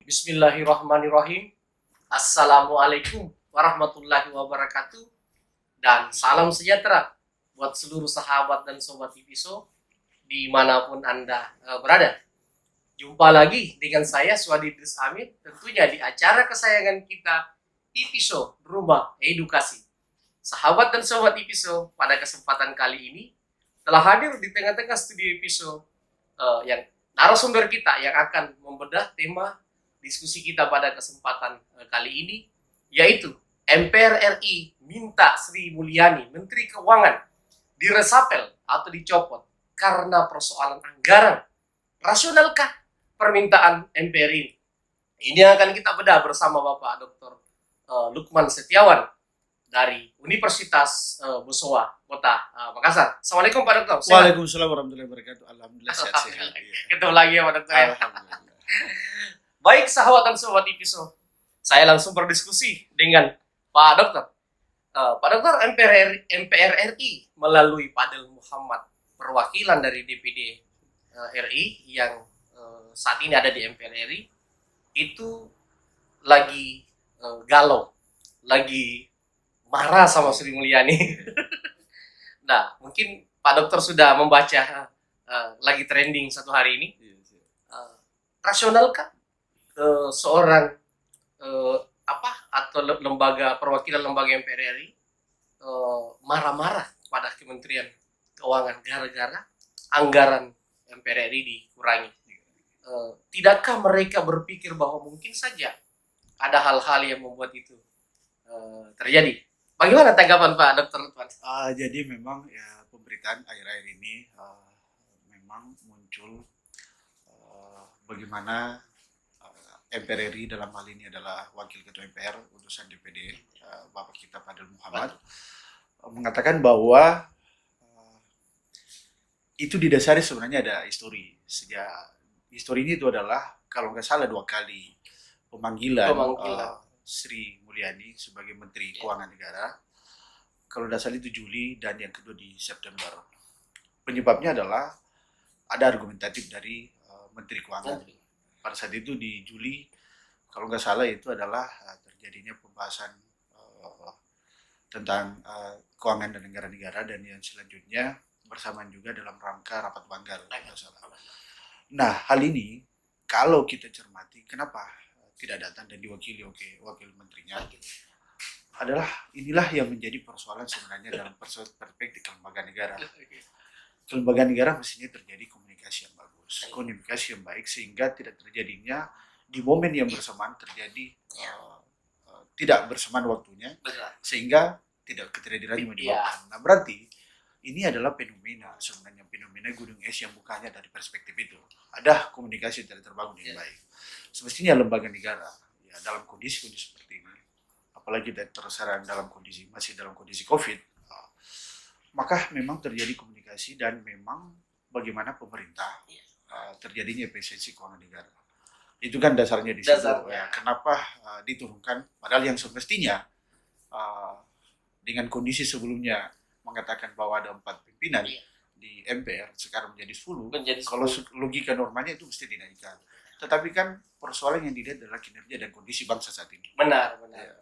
Bismillahirrahmanirrahim. Assalamualaikum warahmatullahi wabarakatuh. Dan salam sejahtera buat seluruh sahabat dan sobat Tipiso dimanapun Anda berada. Jumpa lagi dengan saya Swadi Idris Amin, tentunya di acara kesayangan kita Tipiso Rumah Edukasi. Sahabat dan sobat Tipiso, pada kesempatan kali ini telah hadir di tengah-tengah studio Tipiso yang narasumber kita yang akan membedah tema diskusi kita pada kesempatan kali ini, yaitu MPR RI minta Sri Mulyani, Menteri Keuangan, diresapel atau dicopot karena persoalan anggaran. Rasionalkah permintaan MPR ini? Ini yang akan kita bedah bersama Bapak Dr. Lukman Setiawan dari Universitas Bosowa, Kota Makassar. Assalamualaikum Pak Dokter. Waalaikumsalam warahmatullahi wabarakatuh. Alhamdulillah sehat-sehat. Ketemu lagi ya Pak Dokter. Alhamdulillah. Baik sahabat dan sobat Tipiso, saya langsung berdiskusi dengan Pak Dokter. Pak Dokter, MPR RI melalui Padel Muhammad, perwakilan dari DPD RI yang saat ini ada di MPR RI, itu lagi galau, lagi marah sama Sri Mulyani. Nah, mungkin Pak Dokter sudah membaca lagi trending satu hari ini. Rasionalkah seorang atau lembaga perwakilan lembaga MPR RI marah-marah pada Kementerian Keuangan gara-gara anggaran MPR RI dikurangi? Tidakkah mereka berpikir bahwa mungkin saja ada hal-hal yang membuat itu terjadi? Bagaimana tanggapan Pak Dr. Lutman? Jadi memang ya pemberitaan akhir-akhir ini memang muncul bagaimana MPR RI dalam hal ini adalah Wakil Ketua MPR utusan DPD Bapak kita Padel Muhammad mengatakan bahwa itu didasari sebenarnya ada histori. Histori ini itu adalah kalau nggak salah 2 kali pemanggilan. Sri Mulyani sebagai Menteri Keuangan Negara. Kalau tidak salah itu Juli dan yang kedua di September. Penyebabnya adalah ada argumentatif dari Menteri Keuangan. Pada saat itu di Juli, kalau nggak salah itu adalah terjadinya pembahasan tentang keuangan dan negara-negara, dan yang selanjutnya bersamaan juga dalam rangka rapat banggar. Nah, hal ini kalau kita cermati, kenapa tidak datang dan diwakili wakil menterinya, adalah inilah yang menjadi persoalan sebenarnya dalam perspektif lembaga negara. Kelembagaan negara mestinya terjadi komunikasi yang bagus, komunikasi yang baik, sehingga tidak terjadinya di momen yang bersamaan terjadi tidak bersamaan waktunya, sehingga tidak diterima di bawah. Nah, berarti ini adalah fenomena sebenarnya, fenomena gunung es yang bukannya dari perspektif itu. Ada komunikasi yang tidak terbangun dengan baik. Semestinya lembaga negara ya dalam kondisi seperti ini, apalagi terserang dalam kondisi masih dalam kondisi COVID, maka memang terjadi komunikasi dan memang bagaimana pemerintah terjadinya efisiensi keuangan negara. Itu kan dasarnya di situ. Ya, kenapa diturunkan padahal yang semestinya dengan kondisi sebelumnya mengatakan bahwa ada 4 pimpinan di MPR, sekarang menjadi 10. Kalau logika normalnya itu mesti dinaikkan. Tetapi kan persoalan yang dilihat adalah kinerja dan kondisi bangsa saat ini. Benar. Ya.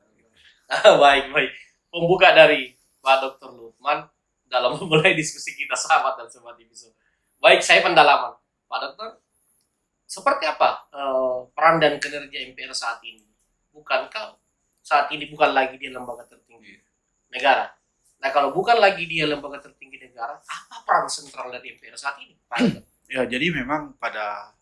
Baik. Pembuka dari Pak Dr. Lutman dalam memulai diskusi kita sahabat dan sobat Tipiso. Baik, saya pendalaman. Pak Dokter, seperti apa peran dan kinerja MPR saat ini? Bukankah saat ini bukan lagi dia lembaga tertinggi negara? Nah, kalau bukan lagi dia lembaga tertinggi negara, apa peran sentral dari MPR saat ini, Pak Dokter? Ya, jadi memang pada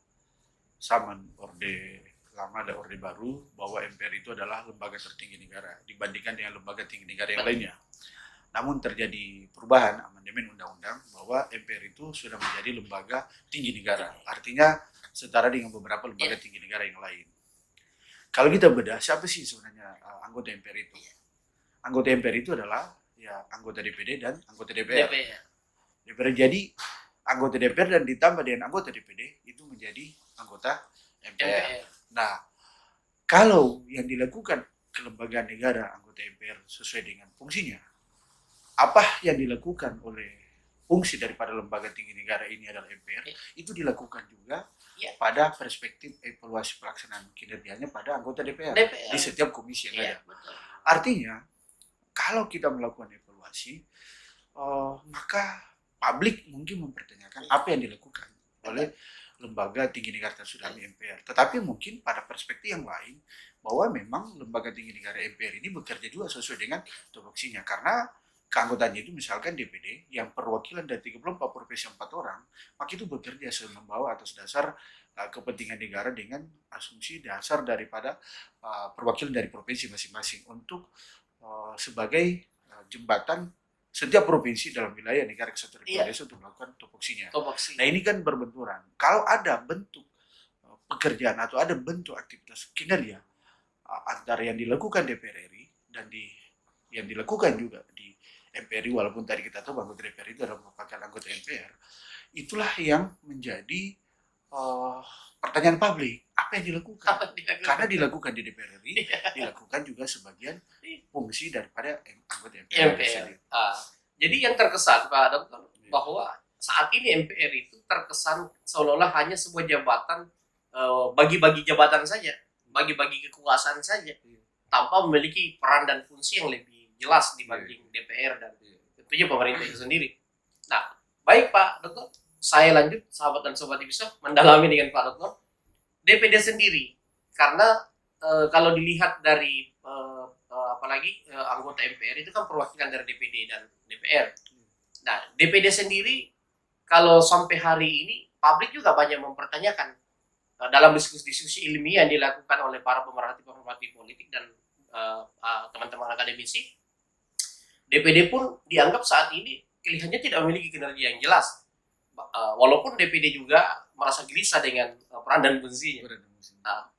zaman Orde Lama dan Orde Baru bahwa MPR itu adalah lembaga tertinggi negara dibandingkan dengan lembaga tinggi negara yang lainnya. Namun terjadi perubahan amandemen undang-undang bahwa MPR itu sudah menjadi lembaga tinggi negara. Artinya setara dengan beberapa lembaga tinggi negara yang lain. Kalau kita bedah, siapa sih sebenarnya anggota MPR itu? Anggota MPR itu adalah ya anggota DPD dan anggota DPR. Jadi anggota DPR dan ditambah dengan anggota DPD itu menjadi anggota MPR. Nah, kalau yang dilakukan kelembagaan negara anggota MPR sesuai dengan fungsinya, apa yang dilakukan oleh fungsi daripada lembaga tinggi negara ini adalah MPR, itu dilakukan juga Iya. pada perspektif evaluasi pelaksanaan kinerjanya pada anggota DPR, DPR di setiap komisi yang iya, ada. betul. Artinya kalau kita melakukan evaluasi, maka publik mungkin mempertanyakan apa yang dilakukan oleh lembaga tinggi negara tersebut MPR. Tetapi mungkin pada perspektif yang lain bahwa memang lembaga tinggi negara MPR ini bekerja juga sesuai dengan tupoksinya, karena keanggotaannya itu misalkan DPD yang perwakilan dari 34 provinsi 4 orang, maka itu bekerja membawa atas dasar kepentingan negara dengan asumsi dasar daripada perwakilan dari provinsi masing-masing untuk sebagai jembatan setiap provinsi dalam wilayah negara kesatuan Republik Indonesia untuk melakukan tupoksinya. Nah ini kan berbenturan. Kalau ada bentuk pekerjaan atau ada bentuk aktivitas kinerja antara yang dilakukan DPR RI dan yang dilakukan juga di MPR, walaupun tadi kita tahu anggota DPR itu adalah merupakan anggota MPR, itulah yang menjadi pertanyaan publik, apa yang dilakukan? Karena dilakukan di DPR RI, dilakukan juga sebagian fungsi daripada anggota MPR. Jadi yang terkesan Pak Dokter bahwa saat ini MPR itu terkesan seolah-olah hanya sebuah jabatan, bagi-bagi jabatan saja, bagi-bagi kekuasaan saja, tanpa memiliki peran dan fungsi yang lebih jelas dibanding DPR dan tentunya pemerintah itu sendiri. Nah, baik Pak Dokter, saya lanjut sahabat dan sobat bisa mendalami dengan Pak Dokter DPD sendiri, karena kalau dilihat dari apalagi anggota MPR itu kan perwakilan dari DPD dan DPR. Nah, DPD sendiri kalau sampai hari ini publik juga banyak mempertanyakan dalam diskusi-diskusi ilmiah yang dilakukan oleh para pemerhati politik dan teman-teman akademisi, DPD pun dianggap saat ini kelihatannya tidak memiliki kinerja yang jelas. Walaupun DPD juga merasa gelisah dengan peran dan fungsinya.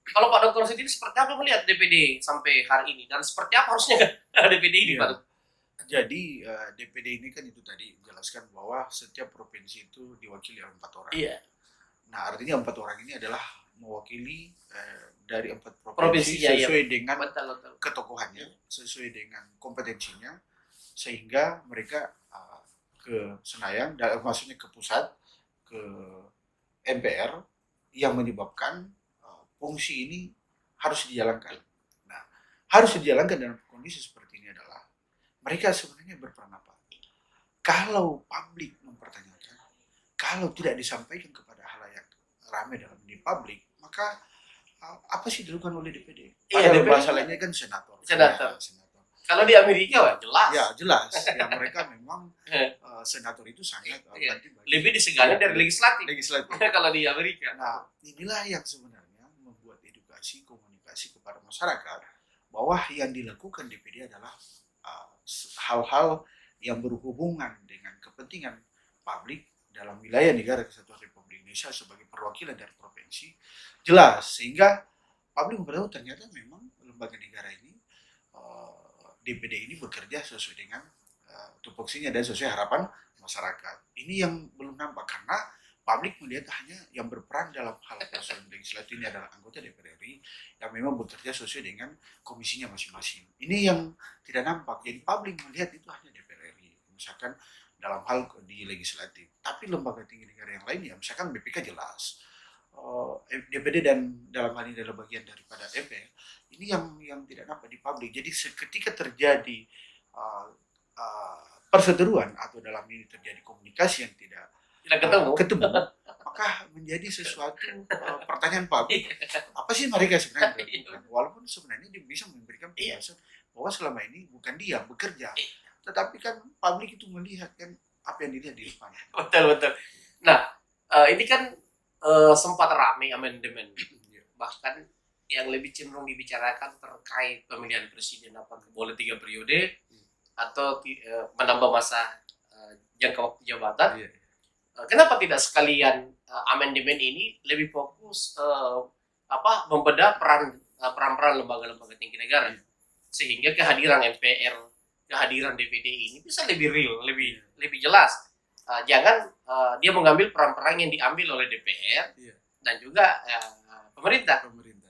Kalau Pak Dokter sendiri seperti apa melihat DPD sampai hari ini dan seperti apa harusnya DPD ini, Pak Dokter? Jadi DPD ini kan itu tadi menjelaskan bahwa setiap provinsi itu diwakili oleh 4 orang. Iya. Nah artinya 4 orang ini adalah mewakili dari 4 provinsi sesuai dengan ketokohannya, sesuai dengan kompetensinya, sehingga mereka ke Senayan, maksudnya ke pusat, ke MPR, yang menyebabkan fungsi ini harus dijalankan. Nah, harus dijalankan dalam kondisi seperti ini adalah mereka sebenarnya berperan apa? Kalau publik mempertanyakan, kalau tidak disampaikan kepada halayak ramai dalam di publik, maka apa sih dilakukan oleh DPD? Padahal bahasa lainnya kan senator. Senator. Kalau di Amerika wah jelas. Ya jelas. Ya mereka memang senator itu sangat lebih disegani dari legislatif. Kalau di Amerika. Nah inilah yang sebenarnya membuat edukasi komunikasi kepada masyarakat bahwa yang dilakukan DPD adalah hal-hal yang berhubungan dengan kepentingan publik dalam wilayah negara kesatuan Republik Indonesia sebagai perwakilan dari provinsi, jelas sehingga publik bertahu ternyata memang lembaga negara ini DPD ini bekerja sesuai dengan tupoksinya dan sesuai harapan masyarakat. Ini yang belum nampak karena publik melihat hanya yang berperan dalam hal persoalan legislatif ini adalah anggota DPR RI yang memang bekerja sesuai dengan komisinya masing-masing. Ini yang tidak nampak. Jadi publik melihat itu hanya DPR RI, misalkan dalam hal di legislatif. Tapi lembaga tinggi negara yang lainnya, misalkan BPK jelas, DPD dan dalam hal ini adalah bagian daripada MPR. Ini yang tidak nampak di publik. Jadi ketika terjadi perseteruan atau dalam ini terjadi komunikasi yang tidak ketemu, maka menjadi sesuatu pertanyaan publik. Apa sih mereka sebenarnya lakukan? Walaupun sebenarnya dia bisa memberikan penjelasan bahwa selama ini bukan dia bekerja, tetapi kan publik itu melihat kan apa yang dilihat di depan. Betul. Nah, ini kan sempat ramai amandemen. Bahkan yang lebih cenderung dibicarakan terkait pemilihan presiden, apakah boleh 3 periode atau menambah masa jangka waktu jabatan. Kenapa tidak sekalian amandemen ini lebih fokus membedah peran-peran lembaga-lembaga tinggi negara, sehingga kehadiran MPR, kehadiran DPD ini bisa lebih real, lebih jelas. Jangan dia mengambil peran-peran yang diambil oleh DPR dan juga pemerintah.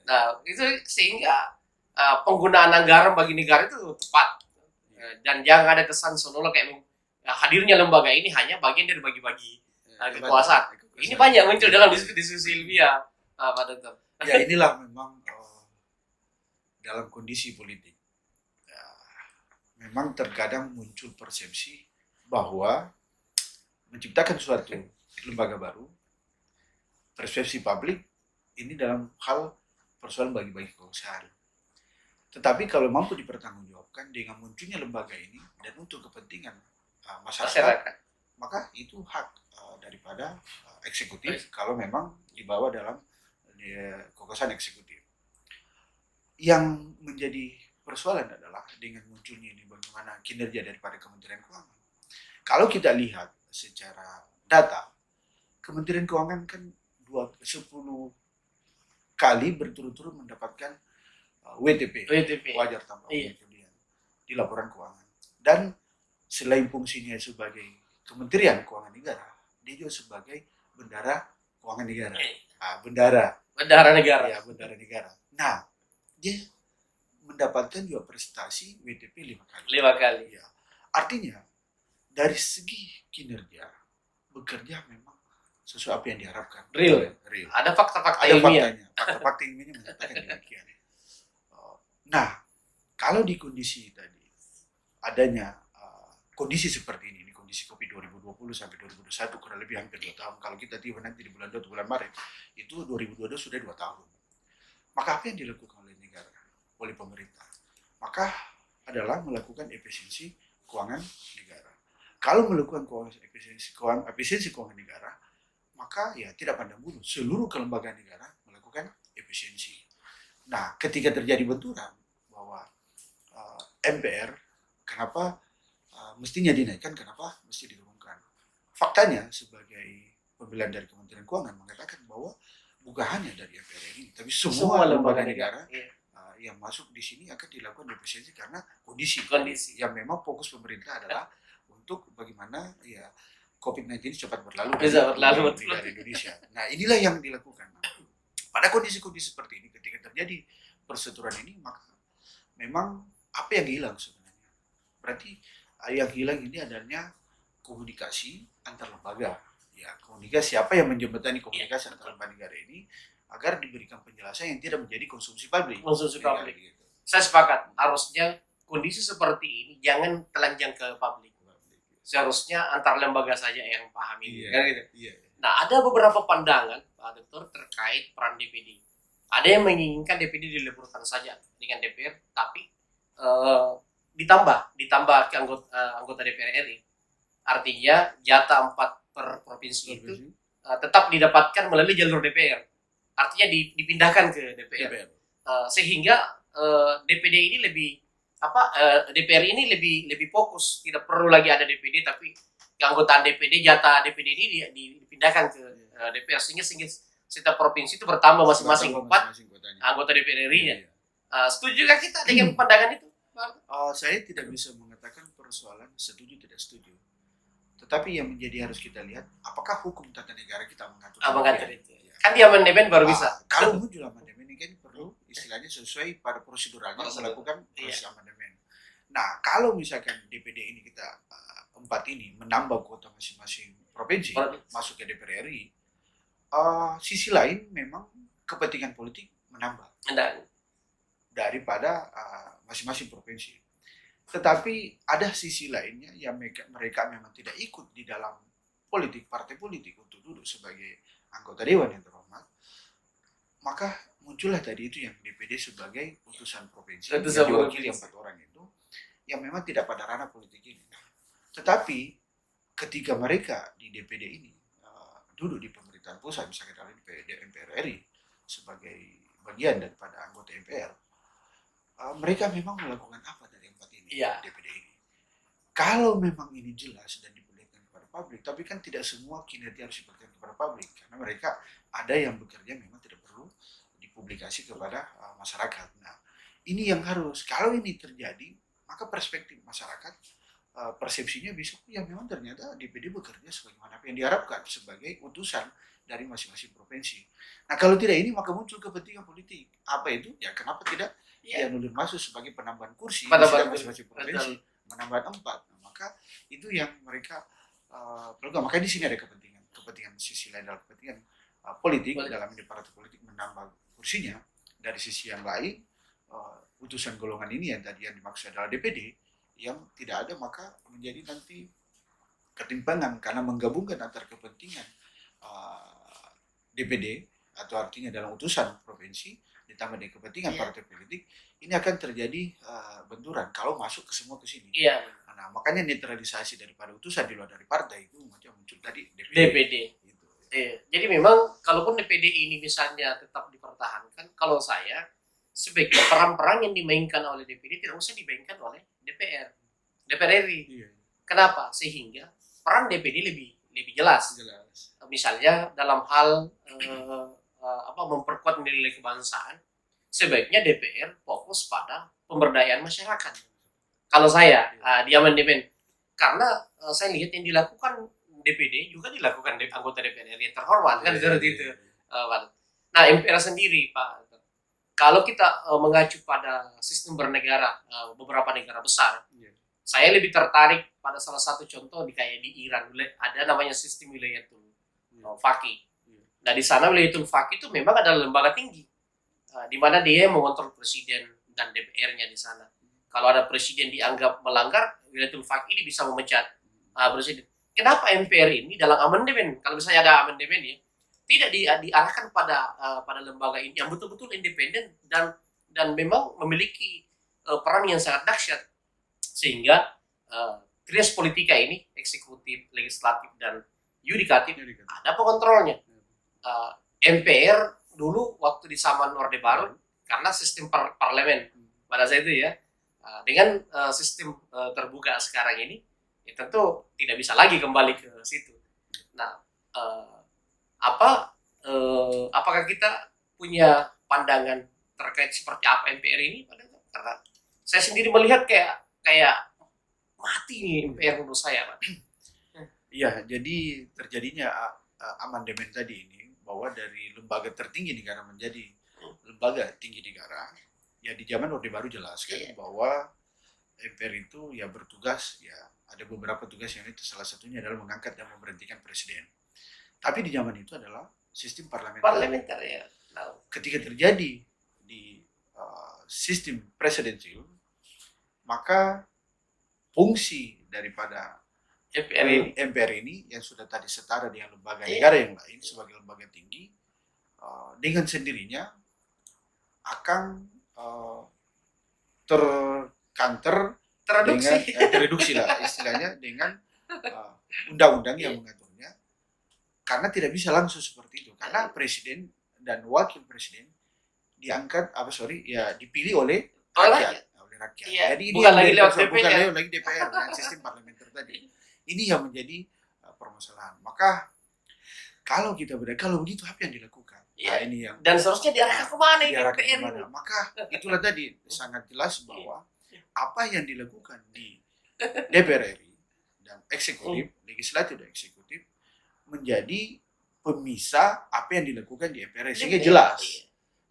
Nah, itu sehingga penggunaan anggaran bagi negara itu tepat. Dan jangan ada kesan seolah kayak hadirnya lembaga ini hanya bagian dari bagi-bagi kekuasaan. Ini banyak muncul dalam diskusi ilmiah. Pak Dokter? Ya inilah memang dalam kondisi politik. Ya, memang terkadang muncul persepsi bahwa menciptakan suatu lembaga baru, persepsi publik ini dalam hal persoalan bagi-bagi kekuasaan. Tetapi kalau mampu dipertanggungjawabkan dengan munculnya lembaga ini dan untuk kepentingan masyarakat, maka itu hak daripada eksekutif kalau memang dibawa dalam kekuasaan eksekutif. Yang menjadi persoalan adalah dengan munculnya ini bagaimana kinerja daripada Kementerian Keuangan. Kalau kita lihat secara data, Kementerian Keuangan kan 10 kali berturut-turut mendapatkan WTP, wajar tanpa pengecualian, di laporan keuangan. Dan selain fungsinya sebagai Kementerian Keuangan Negara, dia juga sebagai bendara keuangan negara. Bendara negara. Ya, bendara negara. Nah, dia mendapatkan juga prestasi WTP 5 kali. 5 kali. Ya. Artinya dari segi kinerja bekerja memang sesuai apa yang diharapkan. Real. Ada fakta-fakta ilmiah. Fakta-fakta ilmiahnya menyatakan demikian. Nah, kalau di kondisi tadi adanya kondisi seperti ini kondisi COVID 2020 sampai 2021 kurang lebih hampir 2 tahun. Kalau kita tiba nanti di bulan 2 atau bulan Maret, itu 2022 sudah 2 tahun. Maka apa yang dilakukan oleh negara, oleh pemerintah? Maka adalah melakukan efisiensi keuangan negara. Kalau melakukan efisiensi keuangan negara, maka ya tidak pandang bulu. Seluruh kelembagaan negara melakukan efisiensi. Nah, ketika terjadi benturan bahwa MPR, kenapa mestinya dinaikkan, kenapa mesti diturunkan? Faktanya sebagai pemilihan dari Kementerian Keuangan mengatakan bahwa bukan hanya dari MPR ini, tapi semua lembaga negara yang masuk di sini akan dilakukan efisiensi karena kondisi yang memang fokus pemerintah adalah untuk bagaimana ya COVID-19 cepat berlalu dari Indonesia. Nah, inilah yang dilakukan. Pada kondisi-kondisi seperti ini, ketika terjadi perseteruan ini, maka memang apa yang hilang sebenarnya? Berarti yang hilang ini adanya komunikasi antar lembaga. Ya, komunikasi apa yang menjembatani komunikasi antar lembaga negara ini agar diberikan penjelasan yang tidak menjadi konsumsi publik. Gitu. Saya sepakat. Harusnya kondisi seperti ini jangan telanjang ke publik. Seharusnya antar lembaga saja yang pahami. Gitu. Nah, ada beberapa pandangan Pak Dokter terkait peran DPD. Ada yang menginginkan DPD dileburkan saja dengan DPR, tapi ditambah ke anggota DPR RI. Artinya jatah 4 per provinsi itu tetap didapatkan melalui jalur DPR. Artinya dipindahkan ke DPR. Sehingga DPD ini DPR ini lebih fokus, tidak perlu lagi ada DPD, tapi keanggotaan DPD, jatah DPD ini dipindahkan ke DPR sehingga setiap provinsi itu bertambah masing-masing 4 anggota DPR RI-nya. Setujukah kita dengan pandangan itu? Saya tidak bisa mengatakan persoalan setuju tidak setuju. Tetapi yang menjadi harus kita lihat, apakah hukum tata negara kita mengatur itu? Ya. Kan di amandemen baru bisa. Kalau muncul amandemen ini kan perlu istilahnya sesuai pada proseduralnya melakukan proses amandemen. Nah, kalau misalkan DPD ini kita 4 ini menambah kuota masing-masing provinsi masuk ke DPR RI, sisi lain memang kepentingan politik menambah daripada masing-masing provinsi. Tetapi ada sisi lainnya yang mereka memang tidak ikut di dalam politik, partai politik untuk duduk sebagai anggota dewan yang terhormat. Maka muncullah tadi itu yang DPD sebagai utusan provinsi yang diwakili 4 orang itu yang memang tidak pada ranah politik ini. Tetapi ketika mereka di DPD ini duduk di pemerintahan pusat, misalnya dalam MPR RI sebagai bagian daripada anggota MPR, mereka memang melakukan apa dari 4 ini DPD ini. Kalau memang ini jelas dan diperlihatkan kepada publik, tapi kan tidak semua kinerja harus diperlihatkan kepada publik, karena mereka ada yang bekerja memang tidak perlu dipublikasi kepada masyarakat. Nah, ini yang harus, kalau ini terjadi, maka perspektif masyarakat, persepsinya bisa, ya memang ternyata DPD bekerja sebagaimana apa yang diharapkan sebagai utusan dari masing-masing provinsi. Nah, kalau tidak ini, maka muncul kepentingan politik. Apa itu? Ya, kenapa tidak dianulir masuk sebagai penambahan kursi di masing-masing provinsi, menambah 4. Nah, maka itu yang mereka peluang. Makanya di sini ada kepentingan sisi lain adalah kepentingan politik dalam ini partai politik menambah kursinya. Dari sisi yang lain, utusan golongan ini yang tadi yang dimaksud adalah DPD yang tidak ada, maka menjadi nanti ketimpangan karena menggabungkan antar kepentingan DPD atau artinya dalam utusan provinsi ditambah dengan kepentingan partai politik, ini akan terjadi benturan kalau masuk ke semua ke sini. Iya. Nah, makanya netralisasi daripada utusan di luar dari partai itu macam muncul tadi DPD. Gitu. Jadi memang kalaupun DPD ini misalnya tetap dipertahankan, kalau saya sebaiknya peran-peran yang dimainkan oleh DPD tidak usah dimainkan oleh DPR RI. Iya. Kenapa? Sehingga peran DPD lebih jelas. Misalnya dalam hal memperkuat nilai kebangsaan, sebaiknya DPR fokus pada pemberdayaan masyarakat. Kalau saya di amandemen, karena saya lihat yang dilakukan DPD juga dilakukan anggota DPR yang terhormat kan seperti itu. Nah, MPR sendiri Pak, kalau kita mengacu pada sistem bernegara beberapa negara besar, saya lebih tertarik pada salah satu contoh kayak di Iran, ada namanya sistem wilayatul faqih. Nah, di sana wilayatul faqih itu memang ada lembaga tinggi di mana dia mengontrol presiden dan DPR-nya di sana. Kalau ada presiden dianggap melanggar, wilayatul faqih ini bisa memecat presiden. Kenapa MPR ini dalam amandemen, kalau misalnya ada amandemen ya, tidak diarahkan pada lembaga ini yang betul-betul independen dan memang memiliki peran yang sangat dahsyat, sehingga trias politika ini, eksekutif, legislatif, dan yudikatif, ada pengontrolnya. MPR dulu waktu di zaman Orde Baru, karena sistem parlemen pada saat itu ya, dengan sistem terbuka sekarang ini, ya tentu tidak bisa lagi kembali ke situ. Nah, apakah kita punya pandangan terkait seperti apa MPR ini? Karena saya sendiri melihat kayak mati nih MPR menurut saya, Pak. Iya, jadi terjadinya amandemen tadi ini bahwa dari lembaga tertinggi negara menjadi lembaga tinggi negara. Ya di zaman Orde Baru jelas kan bahwa MPR itu ya bertugas, ya ada beberapa tugas yang itu salah satunya adalah mengangkat dan memberhentikan presiden. Tapi di zaman itu adalah sistem parlementer ya. Ketika terjadi di sistem presidensial, maka fungsi daripada MPR ini yang sudah tadi setara dengan lembaga negara yang lain sebagai lembaga tinggi, dengan sendirinya akan tereduksi lah istilahnya dengan undang-undang yang mengaturnya, karena tidak bisa langsung seperti itu, karena presiden dan wakil presiden dipilih oleh rakyat. Iya, jadi ini bukan lagi lewat DPR dan sistem parlementer tadi. Ini yang menjadi permasalahan. Maka kalau begitu apa yang dilakukan? Ya, ini yang dan seharusnya diarahkan kemana ini? Maka itulah tadi sangat jelas bahwa apa yang dilakukan di DPR RI dan eksekutif, legislatif dan eksekutif menjadi pemisah apa yang dilakukan di DPR RI, sehingga jelas,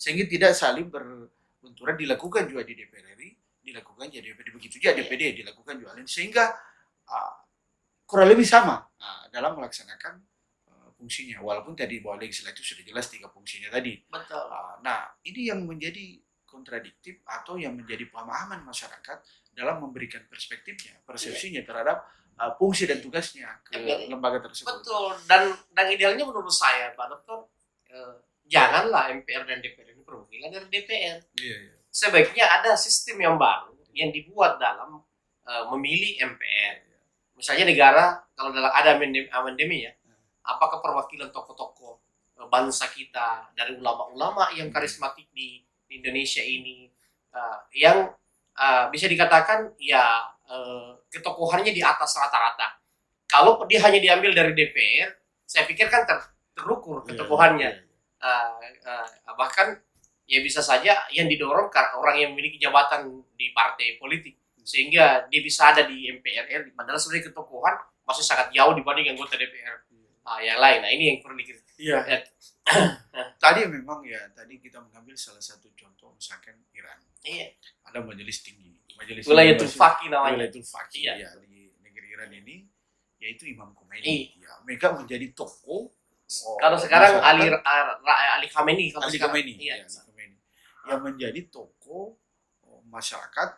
sehingga tidak saling berbenturan. Dilakukan juga di DPR RI, dilakukan jadi DPD, begitu juga DPD dilakukan juga, sehingga kurang lebih sama dalam melaksanakan fungsinya, walaupun tadi bahwa legislatif sudah jelas 3 fungsinya tadi. Betul. Nah, ini yang menjadi kontradiktif atau yang menjadi pemahaman masyarakat dalam memberikan perspektifnya, persepsinya terhadap fungsi dan tugasnya ke lembaga tersebut. Betul. Dan idealnya menurut saya, Pak Dokter, janganlah MPR dan DPR ini perwakilan dari DPR. Sebaiknya ada sistem yang baru yang dibuat dalam memilih MPR. Misalnya negara, kalau ada amandemen ya, apakah perwakilan tokoh-tokoh bangsa kita dari ulama-ulama yang karismatik di Indonesia ini, yang bisa dikatakan ya ketokohannya di atas rata-rata. Kalau dia hanya diambil dari DPR, saya pikir kan terukur ketokohannya. Bahkan ya bisa saja yang didorong orang yang memiliki jabatan di partai politik, sehingga dia bisa ada di MPR RI, padahal sebenarnya ketokohan masih sangat jauh dibanding anggota DPR yang lain. Nah, ini yang perlu dikritik. Iya. Tadi memang ya, tadi kita mengambil salah satu contoh misalkan Iran. Iya. Ada majelis tinggi. Wilayatul faqih namanya. Wilayatul faqih ya, di negeri Iran ini, yaitu Imam Khomeini. Ya, mereka menjadi tokoh Kalau sekarang masyarakat, Ali Khamenei, kalau Ali sekarang. Khamenei, Iya. ya, Ali Khamenei, yang menjadi tokoh masyarakat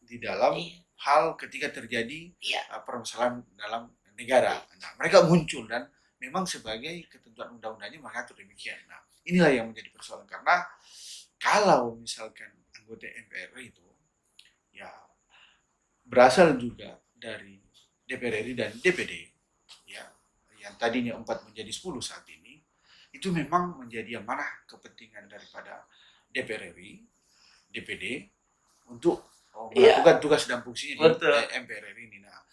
di dalam Iya. hal ketika terjadi Iya. permasalahan dalam negara. Nah, mereka muncul dan memang sebagai ketentuan undang-undangnya mengatur demikian. Nah, inilah yang menjadi persoalan karena kalau misalkan anggota MPR itu ya berasal juga dari DPR RI dan DPD, ya, yang tadinya 4 menjadi 10 saat ini, itu memang menjadi amanah kepentingan daripada DPR RI, DPD untuk melakukan tugas dan fungsinya di MPR RI ini. Nah,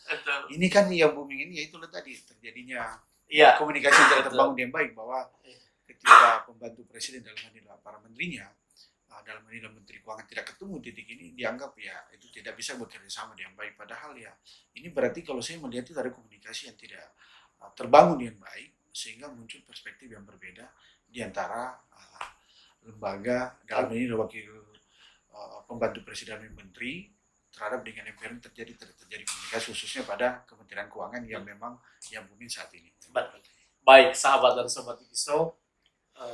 ini kan yang booming ini yaitu tadi terjadinya komunikasi yang tidak terbangun dengan baik bahwa ketika pembantu presiden dalam hal ini para menterinya, dalam hal ini menteri keuangan tidak ketemu titik ini, dianggap ya itu tidak bisa bekerja sama dengan baik. Padahal ya ini berarti kalau saya melihat itu dari komunikasi yang tidak terbangun dengan baik sehingga muncul perspektif yang berbeda di antara lembaga dalam hal ini wakil pembantu presiden dan menteri terhadap dengan MPR terjadi komunikasi khususnya pada Kementerian Keuangan yang memang yang booming saat ini. Baik sahabat dan sobat Ipiso,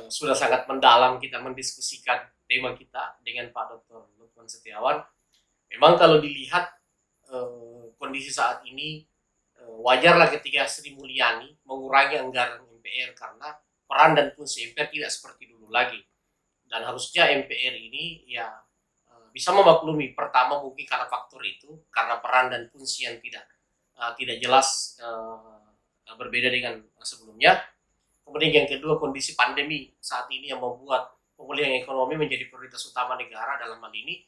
sudah sangat mendalam kita mendiskusikan tema kita dengan Pak Dr. Lukman Setiawan. Memang kalau dilihat kondisi saat ini wajarlah ketika Sri Mulyani mengurangi anggaran MPR karena peran dan fungsi MPR tidak seperti dulu lagi. Dan harusnya MPR ini ya bisa memaklumi, pertama mungkin karena faktor itu, karena peran dan fungsi yang tidak jelas berbeda dengan sebelumnya. Kemudian yang kedua, kondisi pandemi saat ini yang membuat pemulihan ekonomi menjadi prioritas utama negara. Dalam hal ini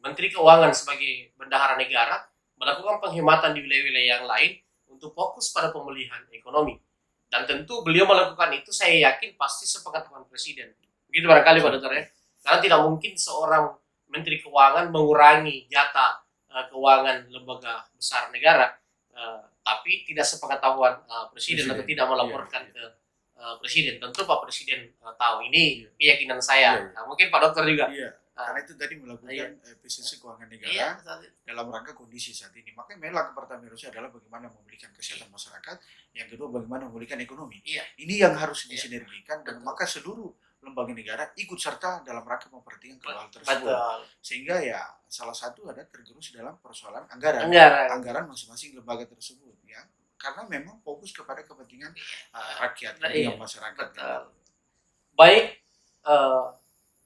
Menteri Keuangan sebagai bendahara negara melakukan penghematan di wilayah-wilayah yang lain untuk fokus pada pemulihan ekonomi. Dan tentu beliau melakukan itu, saya yakin pasti sepakat dengan Presiden. Begitu barangkali Pak Dokter ya. Karena tidak mungkin seorang Menteri Keuangan mengurangi jatah keuangan lembaga besar negara, tapi tidak sepengetahuan Presiden atau tidak melaporkan ke Presiden. Tentu Pak Presiden tahu, ini keyakinan saya. Nah, mungkin Pak Dokter juga. Karena itu tadi melakukan efisiensi keuangan negara dalam rangka kondisi saat ini. Makanya langkah pertama Indonesia adalah bagaimana memulihkan kesehatan masyarakat, yang kedua bagaimana memulihkan ekonomi. Ini yang harus disinergikan dan maka seluruh lembaga negara ikut serta dalam rangka memperhatikan kedua hal tersebut. Sehingga ya salah satu ada tergerus dalam persoalan anggaran masing-masing lembaga tersebut ya. Karena memang fokus kepada kepentingan rakyat, kepentingan masyarakat. Baik,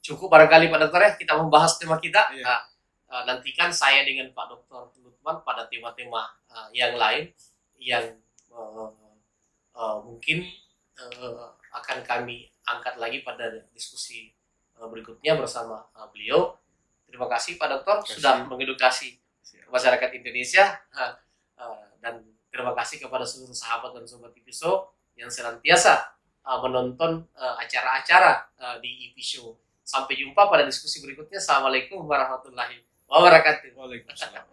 cukup barangkali Pak Dokter ya kita membahas tema kita. Nantikan saya dengan Pak Dokter Lukman pada tema-tema yang lain yang mungkin akan kami angkat lagi pada diskusi berikutnya bersama beliau. Terima kasih Pak Dokter sudah mengedukasi masyarakat Indonesia, dan terima kasih kepada seluruh sahabat dan sobat Ipiso yang senantiasa menonton acara-acara di Ipiso. Sampai jumpa pada diskusi berikutnya. Assalamualaikum warahmatullahi wabarakatuh. Waalaikumsalam.